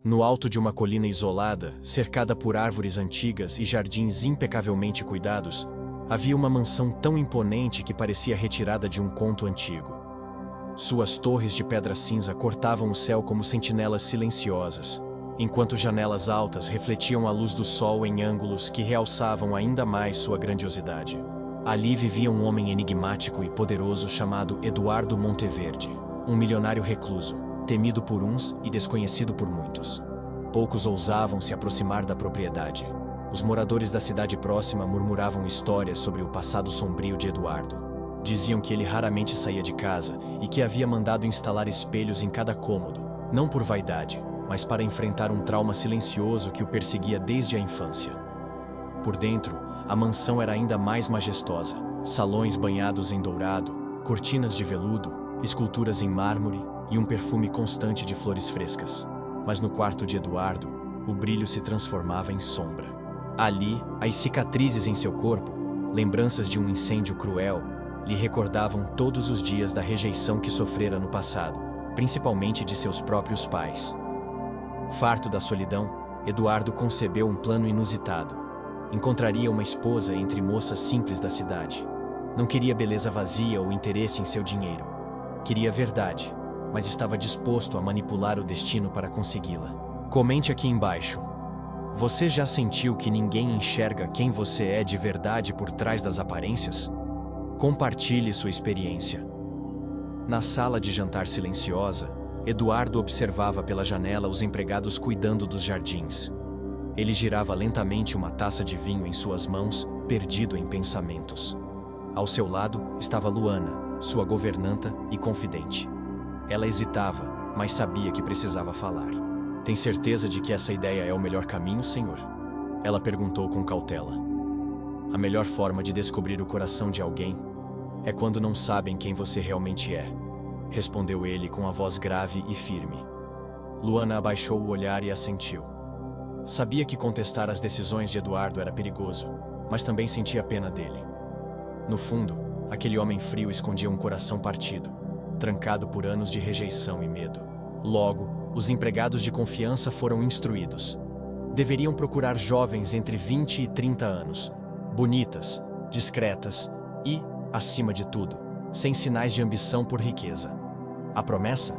No alto de uma colina isolada, cercada por árvores antigas e jardins impecavelmente cuidados, havia uma mansão tão imponente que parecia retirada de um conto antigo. Suas torres de pedra cinza cortavam o céu como sentinelas silenciosas, enquanto janelas altas refletiam a luz do sol em ângulos que realçavam ainda mais sua grandiosidade. Ali vivia um homem enigmático e poderoso chamado Eduardo Monteverde, um milionário recluso, temido por uns e desconhecido por muitos. Poucos ousavam se aproximar da propriedade. Os moradores da cidade próxima murmuravam histórias sobre o passado sombrio de Eduardo. Diziam que ele raramente saía de casa e que havia mandado instalar espelhos em cada cômodo, não por vaidade, mas para enfrentar um trauma silencioso que o perseguia desde a infância. Por dentro, a mansão era ainda mais majestosa. Salões banhados em dourado, cortinas de veludo, esculturas em mármore e um perfume constante de flores frescas. Mas no quarto de Eduardo, o brilho se transformava em sombra. Ali, as cicatrizes em seu corpo, lembranças de um incêndio cruel, lhe recordavam todos os dias da rejeição que sofrera no passado, principalmente de seus próprios pais. Farto da solidão, Eduardo concebeu um plano inusitado. Encontraria uma esposa entre moças simples da cidade. Não queria beleza vazia ou interesse em seu dinheiro. Queria verdade, mas estava disposto a manipular o destino para consegui-la. Comente aqui embaixo. Você já sentiu que ninguém enxerga quem você é de verdade por trás das aparências? Compartilhe sua experiência. Na sala de jantar silenciosa, Eduardo observava pela janela os empregados cuidando dos jardins. Ele girava lentamente uma taça de vinho em suas mãos, perdido em pensamentos. Ao seu lado estava Luana, sua governanta e confidente. Ela hesitava, mas sabia que precisava falar. Tem certeza de que essa ideia é o melhor caminho, senhor? Ela perguntou com cautela. A melhor forma de descobrir o coração de alguém é quando não sabem quem você realmente é, respondeu ele com a voz grave e firme. Luana abaixou o olhar e assentiu. Sabia que contestar as decisões de Eduardo era perigoso, mas também sentia pena dele. No fundo, aquele homem frio escondia um coração partido, trancado por anos de rejeição e medo. Logo, os empregados de confiança foram instruídos. Deveriam procurar jovens entre 20 e 30 anos, bonitas, discretas e, acima de tudo, sem sinais de ambição por riqueza. A promessa?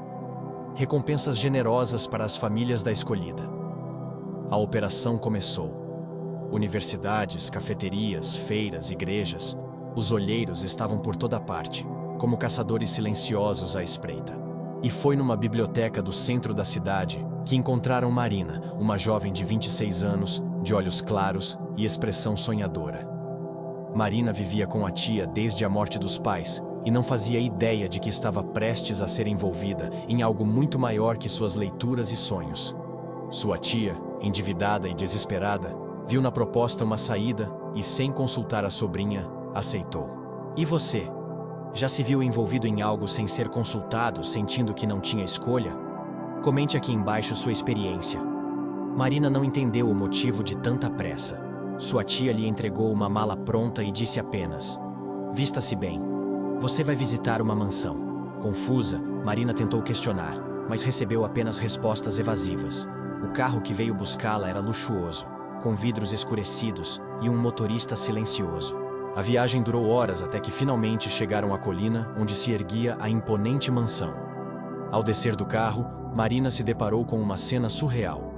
Recompensas generosas para as famílias da escolhida. A operação começou. Universidades, cafeterias, feiras, igrejas, os olheiros estavam por toda parte, como caçadores silenciosos à espreita. E foi numa biblioteca do centro da cidade que encontraram Marina, uma jovem de 26 anos, de olhos claros e expressão sonhadora. Marina vivia com a tia desde a morte dos pais e não fazia ideia de que estava prestes a ser envolvida em algo muito maior que suas leituras e sonhos. Sua tia, endividada e desesperada, viu na proposta uma saída e, sem consultar a sobrinha, aceitou. E você? Já se viu envolvido em algo sem ser consultado, sentindo que não tinha escolha? Comente aqui embaixo sua experiência. Marina não entendeu o motivo de tanta pressa. Sua tia lhe entregou uma mala pronta e disse apenas: "Vista-se bem. Você vai visitar uma mansão." Confusa, Marina tentou questionar, mas recebeu apenas respostas evasivas. O carro que veio buscá-la era luxuoso, com vidros escurecidos e um motorista silencioso. A viagem durou horas até que finalmente chegaram à colina onde se erguia a imponente mansão. Ao descer do carro, Marina se deparou com uma cena surreal.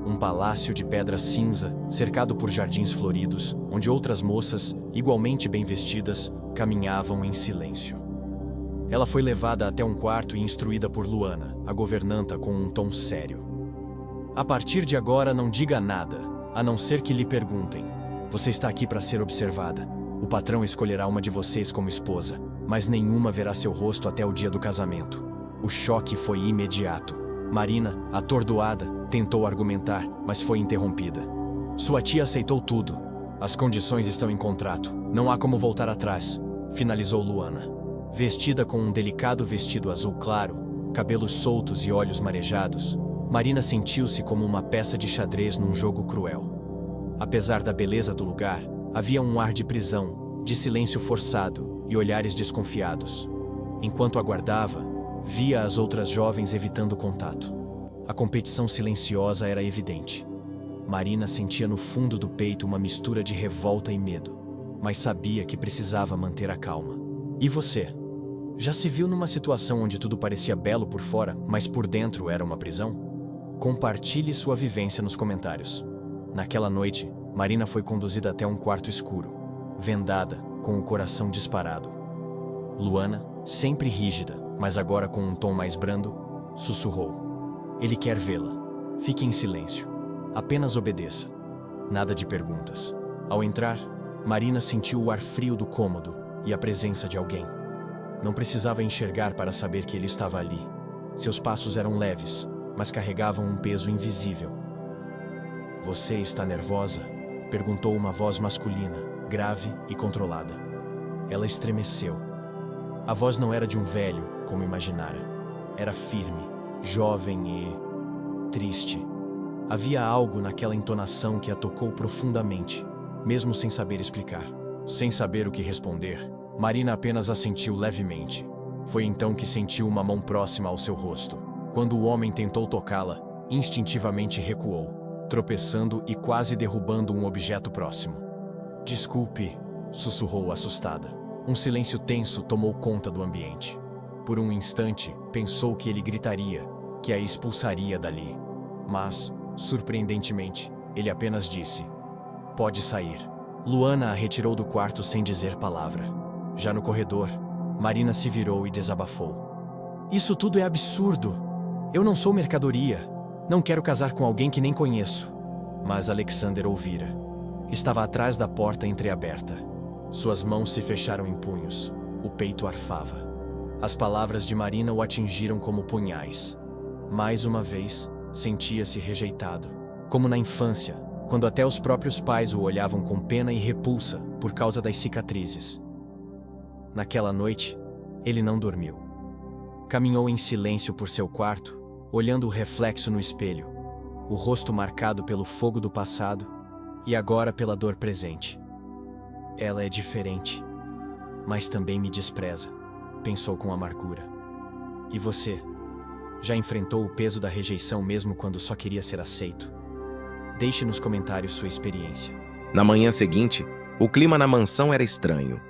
Um palácio de pedra cinza, cercado por jardins floridos, onde outras moças, igualmente bem vestidas, caminhavam em silêncio. Ela foi levada até um quarto e instruída por Luana, a governanta, com um tom sério. A partir de agora não diga nada, a não ser que lhe perguntem. Você está aqui para ser observada. O patrão escolherá uma de vocês como esposa, mas nenhuma verá seu rosto até o dia do casamento. O choque foi imediato. Marina, atordoada, tentou argumentar, mas foi interrompida. Sua tia aceitou tudo. As condições estão em contrato. Não há como voltar atrás, finalizou Luana. Vestida com um delicado vestido azul claro, cabelos soltos e olhos marejados, Marina sentiu-se como uma peça de xadrez num jogo cruel. Apesar da beleza do lugar, havia um ar de prisão, de silêncio forçado e olhares desconfiados. Enquanto aguardava, via as outras jovens evitando contato. A competição silenciosa era evidente. Marina sentia no fundo do peito uma mistura de revolta e medo, mas sabia que precisava manter a calma. E você? Já se viu numa situação onde tudo parecia belo por fora, mas por dentro era uma prisão? Compartilhe sua vivência nos comentários. Naquela noite, Marina foi conduzida até um quarto escuro, vendada, com o coração disparado. Luana, sempre rígida, mas agora com um tom mais brando, sussurrou: "Ele quer vê-la. Fique em silêncio. Apenas obedeça. Nada de perguntas." Ao entrar, Marina sentiu o ar frio do cômodo e a presença de alguém. Não precisava enxergar para saber que ele estava ali. Seus passos eram leves, mas carregavam um peso invisível. "Você está nervosa?" perguntou uma voz masculina, grave e controlada. Ela estremeceu. A voz não era de um velho, como imaginara. Era firme, jovem e triste. Havia algo naquela entonação que a tocou profundamente, mesmo sem saber explicar. Sem saber o que responder, Marina apenas assentiu levemente. Foi então que sentiu uma mão próxima ao seu rosto. Quando o homem tentou tocá-la, instintivamente recuou, tropeçando e quase derrubando um objeto próximo. "Desculpe", sussurrou assustada. Um silêncio tenso tomou conta do ambiente. Por um instante, pensou que ele gritaria, que a expulsaria dali. Mas, surpreendentemente, ele apenas disse: "Pode sair." Luana a retirou do quarto sem dizer palavra. Já no corredor, Marina se virou e desabafou: "Isso tudo é absurdo. Eu não sou mercadoria. Não quero casar com alguém que nem conheço." Mas Alexander ouvira. Estava atrás da porta entreaberta. Suas mãos se fecharam em punhos. O peito arfava. As palavras de Marina o atingiram como punhais. Mais uma vez, sentia-se rejeitado. Como na infância, quando até os próprios pais o olhavam com pena e repulsa por causa das cicatrizes. Naquela noite, ele não dormiu. Caminhou em silêncio por seu quarto, olhando o reflexo no espelho, o rosto marcado pelo fogo do passado e agora pela dor presente. "Ela é diferente, mas também me despreza", pensou com amargura. E você? Já enfrentou o peso da rejeição mesmo quando só queria ser aceito? Deixe nos comentários sua experiência. Na manhã seguinte, o clima na mansão era estranho.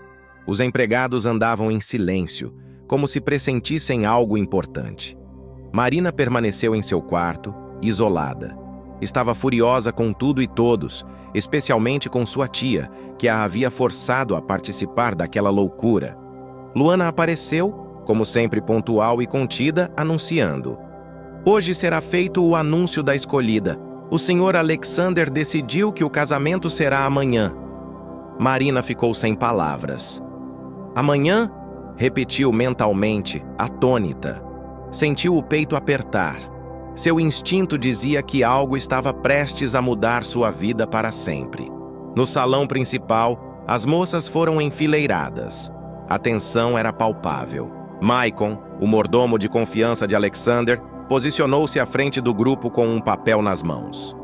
Os empregados andavam em silêncio, como se pressentissem algo importante. Marina permaneceu em seu quarto, isolada. Estava furiosa com tudo e todos, especialmente com sua tia, que a havia forçado a participar daquela loucura. Luana apareceu, como sempre pontual e contida, anunciando: "Hoje será feito o anúncio da escolhida. O senhor Alexander decidiu que o casamento será amanhã." Marina ficou sem palavras. "Amanhã?" repetiu mentalmente, atônita. Sentiu o peito apertar. Seu instinto dizia que algo estava prestes a mudar sua vida para sempre. No salão principal, as moças foram enfileiradas. A tensão era palpável. Maicon, o mordomo de confiança de Alexander, posicionou-se à frente do grupo com um papel nas mãos.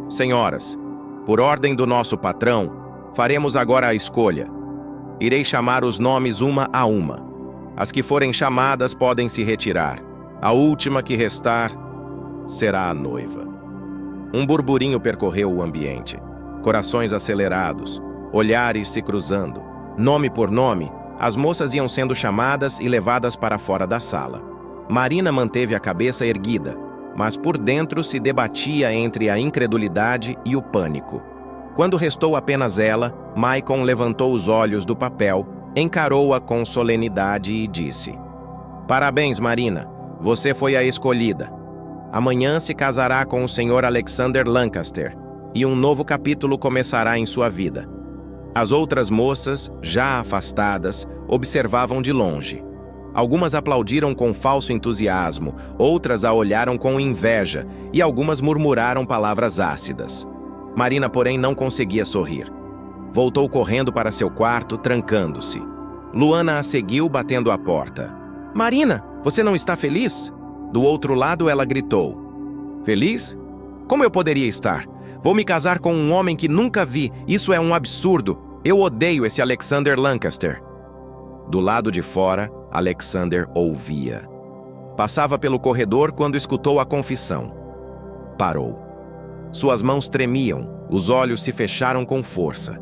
"Senhoras, por ordem do nosso patrão, faremos agora a escolha. Irei chamar os nomes uma a uma. As que forem chamadas podem se retirar. A última que restar será a noiva." Um burburinho percorreu o ambiente. Corações acelerados, olhares se cruzando. Nome por nome, as moças iam sendo chamadas e levadas para fora da sala. Marina manteve a cabeça erguida, mas por dentro se debatia entre a incredulidade e o pânico. Quando restou apenas ela, Maicon levantou os olhos do papel, encarou-a com solenidade e disse: "Parabéns, Marina. Você foi a escolhida. Amanhã se casará com o Sr. Alexander Lancaster, e um novo capítulo começará em sua vida." As outras moças, já afastadas, observavam de longe. Algumas aplaudiram com falso entusiasmo, outras a olharam com inveja, e algumas murmuraram palavras ácidas. Marina, porém, não conseguia sorrir. Voltou correndo para seu quarto, trancando-se. Luana a seguiu, batendo à porta. "Marina, você não está feliz?" Do outro lado, ela gritou: "Feliz? Como eu poderia estar? Vou me casar com um homem que nunca vi. Isso é um absurdo. Eu odeio esse Alexander Lancaster." Do lado de fora, Alexander ouvia. Passava pelo corredor quando escutou a confissão. parou. Suas mãos tremiam, os olhos se fecharam com força.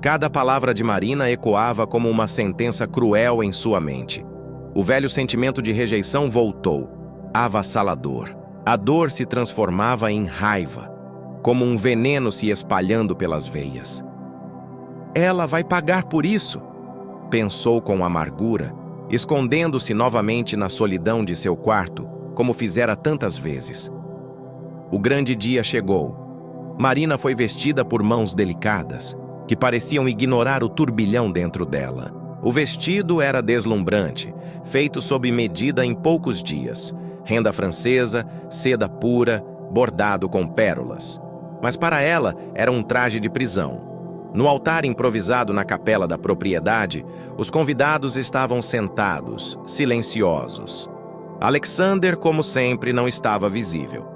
Cada palavra de Marina ecoava como uma sentença cruel em sua mente. O velho sentimento de rejeição voltou, avassalador. A dor se transformava em raiva, como um veneno se espalhando pelas veias. Ela vai pagar por isso, pensou com amargura, escondendo-se novamente na solidão de seu quarto, como fizera tantas vezes. O grande dia chegou. Marina foi vestida por mãos delicadas, que pareciam ignorar o turbilhão dentro dela. O vestido era deslumbrante, feito sob medida em poucos dias. Renda francesa, seda pura, bordado com pérolas. Mas para ela era um traje de prisão. No altar improvisado na capela da propriedade, os convidados estavam sentados, silenciosos. Alexander, como sempre, não estava visível.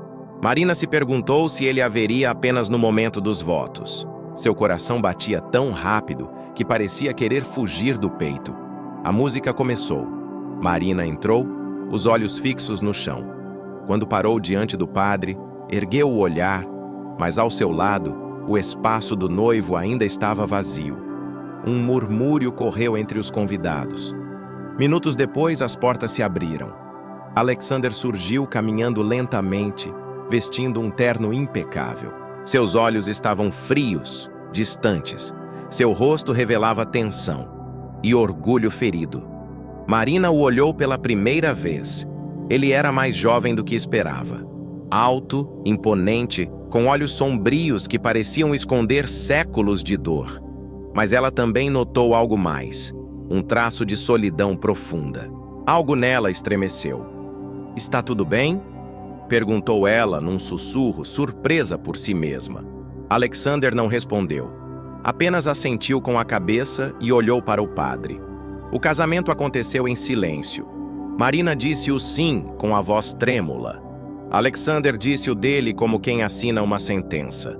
Marina se perguntou se ele haveria apenas no momento dos votos. Seu coração batia tão rápido que parecia querer fugir do peito. A música começou. Marina entrou, os olhos fixos no chão. Quando parou diante do padre, ergueu o olhar, mas ao seu lado, o espaço do noivo ainda estava vazio. Um murmúrio correu entre os convidados. Minutos depois, as portas se abriram. Alexander surgiu caminhando lentamente, vestindo um terno impecável. Seus olhos estavam frios, distantes. Seu rosto revelava tensão e orgulho ferido. Marina o olhou pela primeira vez. Ele era mais jovem do que esperava. Alto, imponente, com olhos sombrios que pareciam esconder séculos de dor. Mas ela também notou algo mais, um traço de solidão profunda. Algo nela estremeceu. "Está tudo bem?" perguntou ela num sussurro, surpresa por si mesma. Alexander não respondeu. Apenas assentiu com a cabeça e olhou para o padre. O casamento aconteceu em silêncio. Marina disse o sim com a voz trêmula. Alexander disse o dele como quem assina uma sentença.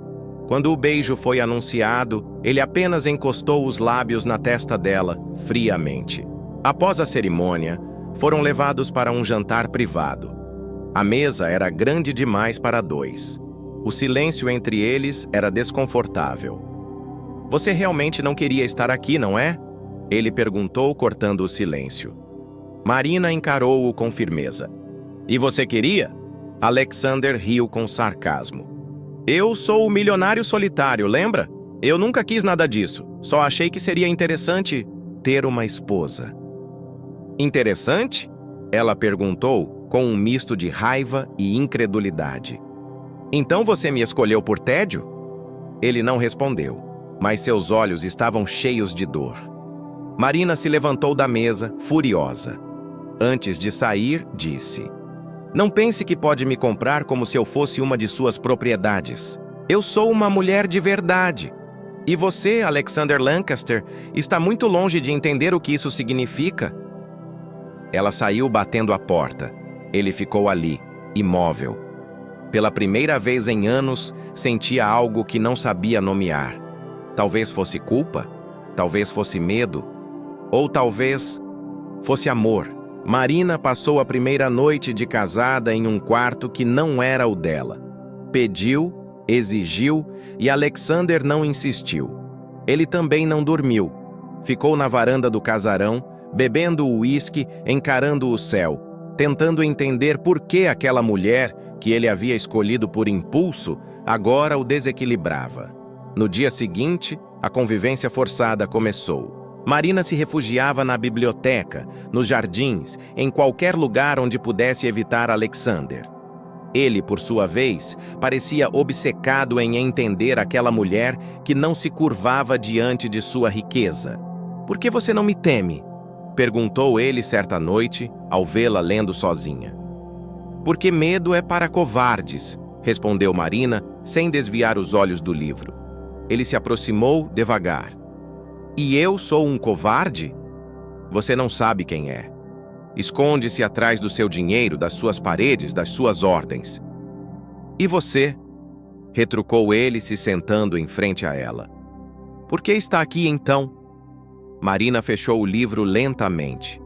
Quando o beijo foi anunciado, ele apenas encostou os lábios na testa dela, friamente. Após a cerimônia, foram levados para um jantar privado. A mesa era grande demais para dois. O silêncio entre eles era desconfortável. "Você realmente não queria estar aqui, não é?" Ele perguntou, cortando o silêncio. Marina encarou-o com firmeza. "E você queria?" Alexander riu com sarcasmo. "Eu sou o milionário solitário, lembra? Eu nunca quis nada disso. Só achei que seria interessante ter uma esposa." "Interessante?" Ela perguntou, com um misto de raiva e incredulidade. "Então você me escolheu por tédio?" Ele não respondeu, mas seus olhos estavam cheios de dor. Marina se levantou da mesa, furiosa. Antes de sair, disse: "Não pense que pode me comprar como se eu fosse uma de suas propriedades. Eu sou uma mulher de verdade. E você, Alexander Lancaster, está muito longe de entender o que isso significa." Ela saiu batendo a porta. Ele ficou ali, imóvel. Pela primeira vez em anos, sentia algo que não sabia nomear. Talvez fosse culpa, talvez fosse medo, ou talvez fosse amor. Marina passou a primeira noite de casada em um quarto que não era o dela. Pediu, exigiu e Alexander não insistiu. Ele também não dormiu. Ficou na varanda do casarão, bebendo o uísque, encarando o céu, tentando entender por que aquela mulher, que ele havia escolhido por impulso, agora o desequilibrava. No dia seguinte, a convivência forçada começou. Marina se refugiava na biblioteca, nos jardins, em qualquer lugar onde pudesse evitar Alexander. Ele, por sua vez, parecia obcecado em entender aquela mulher que não se curvava diante de sua riqueza. "Por que você não me teme?" perguntou ele certa noite, ao vê-la lendo sozinha. "Porque medo é para covardes", respondeu Marina, sem desviar os olhos do livro. Ele se aproximou devagar. "E eu sou um covarde? Você não sabe quem é. Esconde-se atrás do seu dinheiro, das suas paredes, das suas ordens." "E você?" retrucou ele, se sentando em frente a ela. "Por que está aqui, então?" Marina fechou o livro lentamente.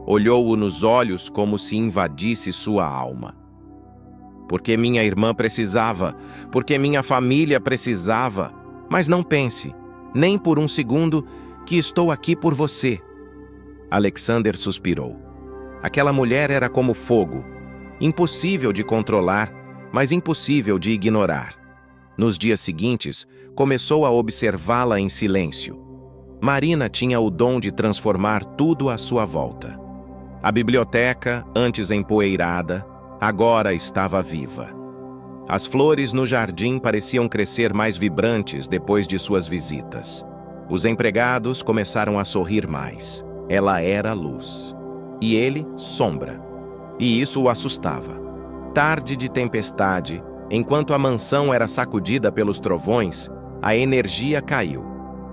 Olhou-o nos olhos como se invadisse sua alma. porque minha irmã precisava, porque minha família precisava. Mas não pense, nem por um segundo, que estou aqui por você. Alexander suspirou. Aquela mulher era como fogo, impossível de controlar, mas impossível de ignorar. Nos dias seguintes, começou a observá-la em silêncio. Marina tinha o dom de transformar tudo à sua volta. A biblioteca, antes empoeirada, agora estava viva. As flores no jardim pareciam crescer mais vibrantes depois de suas visitas. Os empregados começaram a sorrir mais. Ela era luz. E ele, sombra. E isso o assustava. Tarde de tempestade, enquanto a mansão era sacudida pelos trovões, a energia caiu.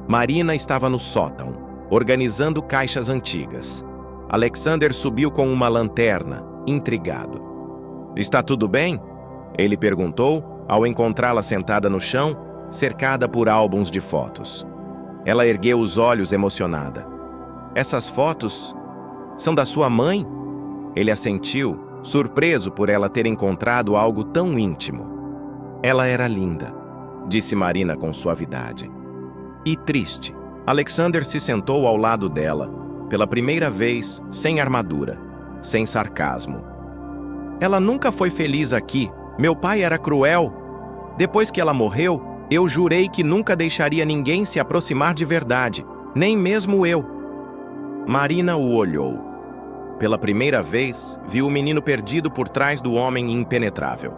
Marina estava no sótão, organizando caixas antigas. Alexander subiu com uma lanterna, intrigado. "Está tudo bem?" ele perguntou, ao encontrá-la sentada no chão, cercada por álbuns de fotos. Ela ergueu os olhos emocionada. "Essas fotos são da sua mãe?" Ele assentiu, surpreso por ela ter encontrado algo tão íntimo. "Ela era linda", disse Marina com suavidade. E triste. Alexander se sentou ao lado dela, pela primeira vez, sem armadura, sem sarcasmo. "Ela nunca foi feliz aqui. Meu pai era cruel. Depois que ela morreu, eu jurei que nunca deixaria ninguém se aproximar de verdade, nem mesmo eu." Marina o olhou. Pela primeira vez, viu o menino perdido por trás do homem impenetrável.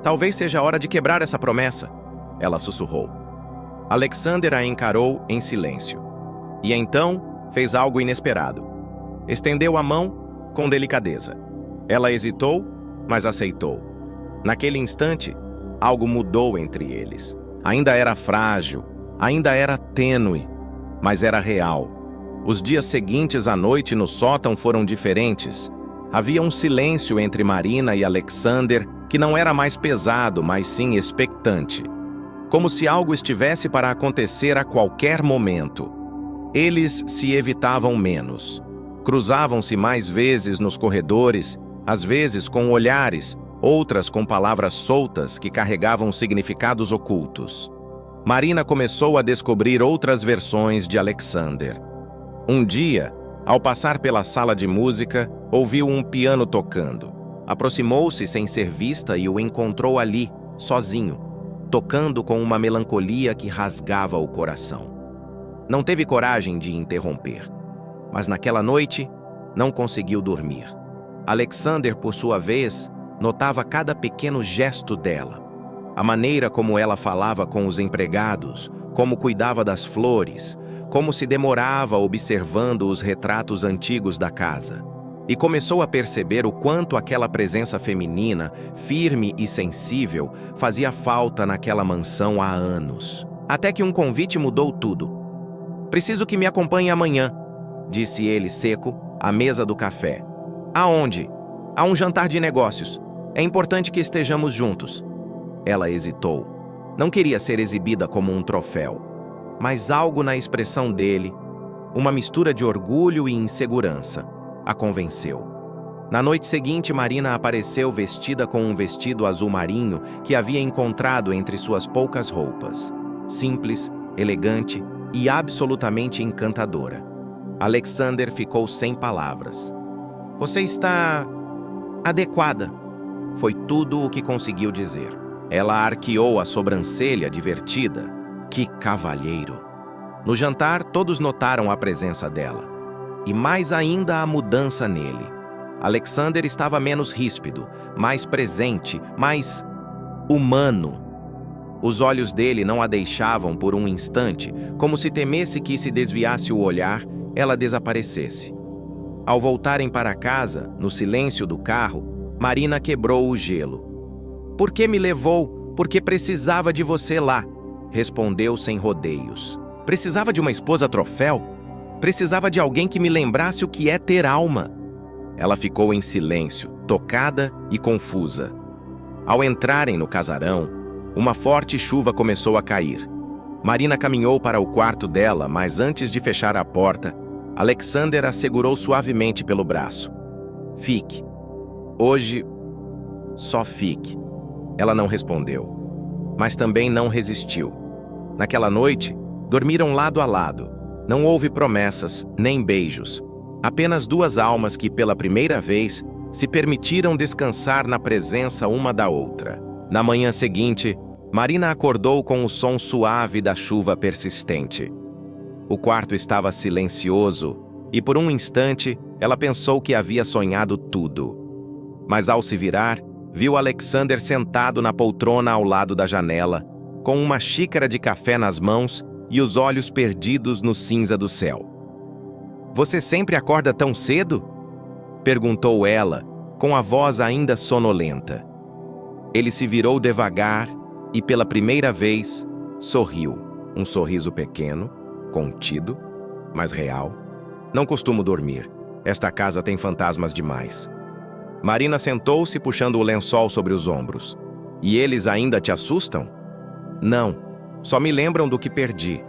"Talvez seja a hora de quebrar essa promessa", ela sussurrou. Alexander a encarou em silêncio. E então, fez algo inesperado. Estendeu a mão com delicadeza. Ela hesitou, mas aceitou. Naquele instante, algo mudou entre eles. Ainda era frágil, ainda era tênue, mas era real. Os dias seguintes à noite no sótão foram diferentes. Havia um silêncio entre Marina e Alexander que não era mais pesado, mas sim expectante. Como se algo estivesse para acontecer a qualquer momento. Eles se evitavam menos. Cruzavam-se mais vezes nos corredores, às vezes com olhares, outras com palavras soltas que carregavam significados ocultos. Marina começou a descobrir outras versões de Alexander. Um dia, ao passar pela sala de música, ouviu um piano tocando. Aproximou-se sem ser vista e o encontrou ali, sozinho, tocando com uma melancolia que rasgava o coração. Não teve coragem de interromper, mas naquela noite não conseguiu dormir. Alexander, por sua vez, notava cada pequeno gesto dela. A maneira como ela falava com os empregados, como cuidava das flores, como se demorava observando os retratos antigos da casa. E começou a perceber o quanto aquela presença feminina, firme e sensível, fazia falta naquela mansão há anos. Até que um convite mudou tudo. "Preciso que me acompanhe amanhã", disse ele seco, à mesa do café. "Aonde?" "A um jantar de negócios. É importante que estejamos juntos." Ela hesitou. Não queria ser exibida como um troféu. Mas algo na expressão dele, uma mistura de orgulho e insegurança, a convenceu. Na noite seguinte, Marina apareceu vestida com um vestido azul marinho que havia encontrado entre suas poucas roupas. Simples, elegante e absolutamente encantadora. Alexander ficou sem palavras. "Você está adequada", foi tudo o que conseguiu dizer. Ela arqueou a sobrancelha divertida. Que cavalheiro! No jantar, todos notaram a presença dela. E mais ainda a mudança nele. Alexander estava menos ríspido, mais presente, mais humano. Os olhos dele não a deixavam por um instante, como se temesse que, se desviasse o olhar, ela desaparecesse. Ao voltarem para casa, no silêncio do carro, Marina quebrou o gelo. "Por que me levou? Porque precisava de você lá", respondeu sem rodeios. "Precisava de uma esposa troféu? Precisava de alguém que me lembrasse o que é ter alma." Ela ficou em silêncio, tocada e confusa. Ao entrarem no casarão, uma forte chuva começou a cair. Marina caminhou para o quarto dela, mas antes de fechar a porta, Alexander a segurou suavemente pelo braço. "Fique. Hoje Só fique. Ela não respondeu, mas também não resistiu. Naquela noite, dormiram lado a lado. Não houve promessas, nem beijos. Apenas duas almas que, pela primeira vez, se permitiram descansar na presença uma da outra. Na manhã seguinte, Marina acordou com o som suave da chuva persistente. O quarto estava silencioso e, por um instante, ela pensou que havia sonhado tudo. Mas, ao se virar, viu Alexander sentado na poltrona ao lado da janela, com uma xícara de café nas mãos e os olhos perdidos no cinza do céu. "Você sempre acorda tão cedo?" perguntou ela, com a voz ainda sonolenta. Ele se virou devagar e, pela primeira vez, sorriu. Um sorriso pequeno, contido, mas real. "Não costumo dormir. Esta casa tem fantasmas demais." Marina sentou-se, puxando o lençol sobre os ombros. "E eles ainda te assustam?" "Não. Só me lembram do que perdi."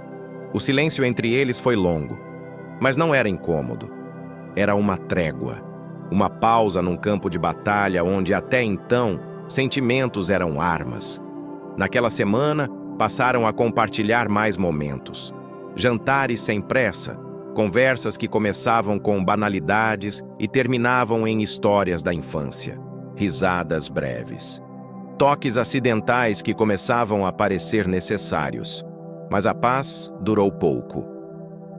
O silêncio entre eles foi longo, mas não era incômodo. Era uma trégua, uma pausa num campo de batalha onde até então sentimentos eram armas. Naquela semana, passaram a compartilhar mais momentos. Jantares sem pressa, conversas que começavam com banalidades e terminavam em histórias da infância. Risadas breves. Toques acidentais que começavam a parecer necessários. Mas a paz durou pouco.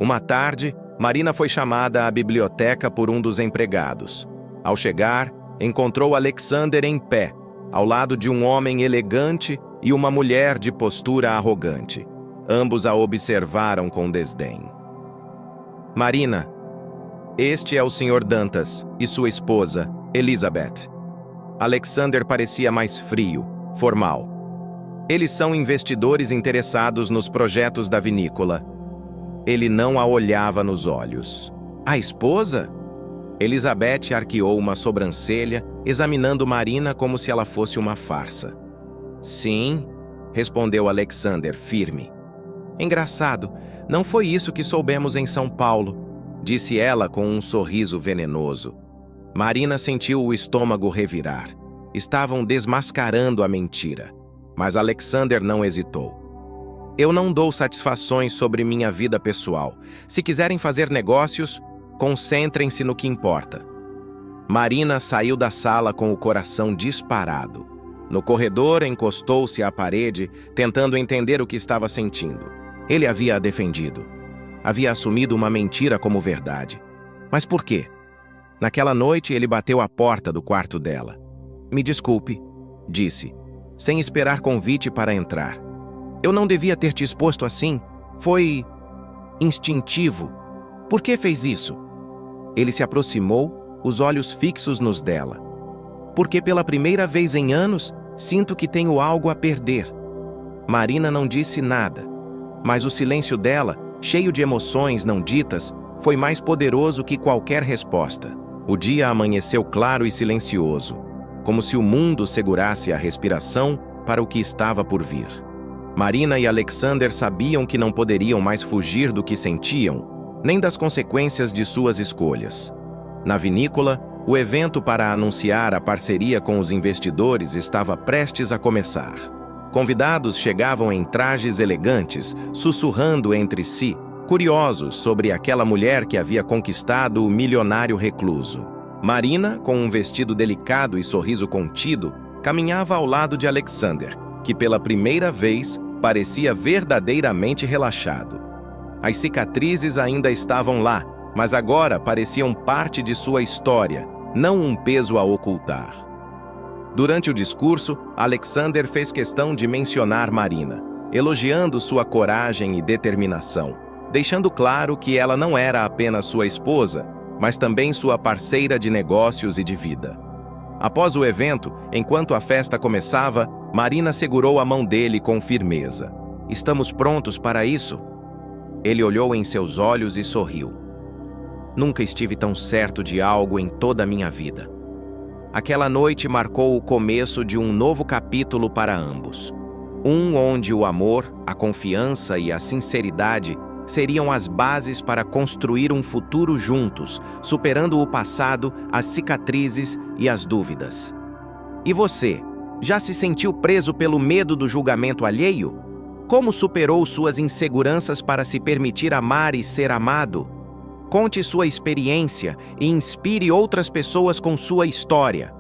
Uma tarde, Marina foi chamada à biblioteca por um dos empregados. Ao chegar, encontrou Alexander em pé, ao lado de um homem elegante e uma mulher de postura arrogante. Ambos a observaram com desdém. "Marina, este é o Sr. Dantas e sua esposa, Elizabeth." Alexander parecia mais frio, formal. "Eles são investidores interessados nos projetos da vinícola." Ele não a olhava nos olhos. "A esposa?" Elizabeth arqueou uma sobrancelha, examinando Marina como se ela fosse uma farsa. "Sim", respondeu Alexander, firme. "Engraçado, não foi isso que soubemos em São Paulo", disse ela com um sorriso venenoso. Marina sentiu o estômago revirar. Estavam desmascarando a mentira. Mas Alexander não hesitou. "Eu não dou satisfações sobre minha vida pessoal. Se quiserem fazer negócios, concentrem-se no que importa." Marina saiu da sala com o coração disparado. No corredor, encostou-se à parede, tentando entender o que estava sentindo. Ele havia a defendido. Havia assumido uma mentira como verdade. Mas por quê? Naquela noite, ele bateu à porta do quarto dela. "Me desculpe", disse, sem esperar convite para entrar. "Eu não devia ter te exposto assim. Foi instintivo. Por que fez isso?" Ele se aproximou, os olhos fixos nos dela. "Porque pela primeira vez em anos, sinto que tenho algo a perder." Marina não disse nada, mas o silêncio dela, cheio de emoções não ditas, foi mais poderoso que qualquer resposta. O dia amanheceu claro e silencioso, como se o mundo segurasse a respiração para o que estava por vir. Marina e Alexander sabiam que não poderiam mais fugir do que sentiam, nem das consequências de suas escolhas. Na vinícola, o evento para anunciar a parceria com os investidores estava prestes a começar. Convidados chegavam em trajes elegantes, sussurrando entre si, curiosos sobre aquela mulher que havia conquistado o milionário recluso. Marina, com um vestido delicado e sorriso contido, caminhava ao lado de Alexander, que pela primeira vez parecia verdadeiramente relaxado. As cicatrizes ainda estavam lá, mas agora pareciam parte de sua história, não um peso a ocultar. Durante o discurso, Alexander fez questão de mencionar Marina, elogiando sua coragem e determinação, deixando claro que ela não era apenas sua esposa, mas também sua parceira de negócios e de vida. Após o evento, enquanto a festa começava, Marina segurou a mão dele com firmeza. "Estamos prontos para isso?" Ele olhou em seus olhos e sorriu. "Nunca estive tão certo de algo em toda a minha vida." Aquela noite marcou o começo de um novo capítulo para ambos. Um onde o amor, a confiança e a sinceridade seriam as bases para construir um futuro juntos, superando o passado, as cicatrizes e as dúvidas. E você, já se sentiu preso pelo medo do julgamento alheio? Como superou suas inseguranças para se permitir amar e ser amado? Conte sua experiência e inspire outras pessoas com sua história.